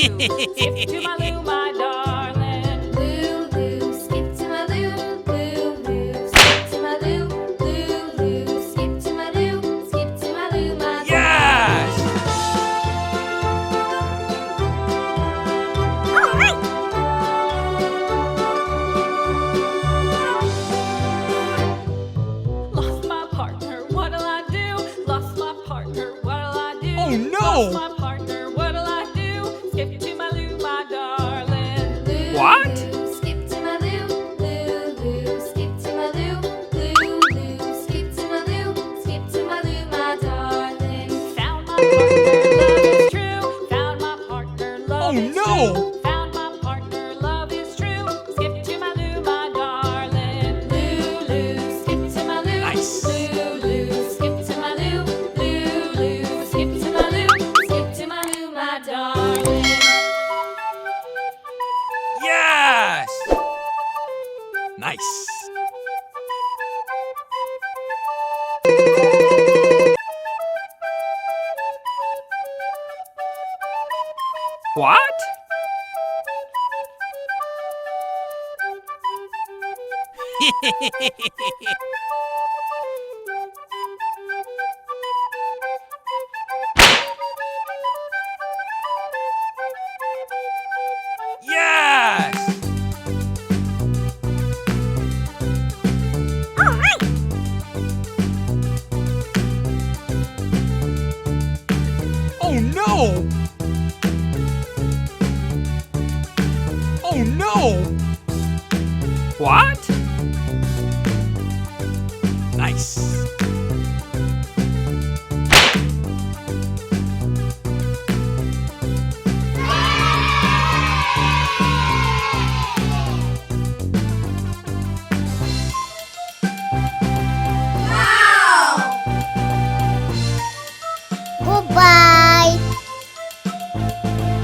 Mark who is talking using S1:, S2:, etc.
S1: Skip to my Lou, my darling.
S2: Lou, skip to my Lou, Lou, skip to my Lou, Lou, skip to my Lou, skip to my Lou, my
S3: Yes!
S1: Lost my partner, what'll I do? Lost my partner, what'll I do?
S3: Oh, no!
S1: Lost my partner, what'll I do? Skip to my Lou, my darling.
S2: Lou,
S3: What?
S2: skip to my Lou, Lou, skip to my Lou, Lou, skip to my Lou, skip to my Lou, my darling.
S1: Found my partner, love is true. Found my partner, love
S3: Oh,
S1: is
S3: no!
S1: true. Found my partner, love is true. Skip to my Lou, my darling. Lou, skip to my Lou.
S3: Nice.
S1: Lou, skip to my Lou. Lou, skip to my Lou. Skip to my Lou, my darling.
S3: Yes! Nice. What?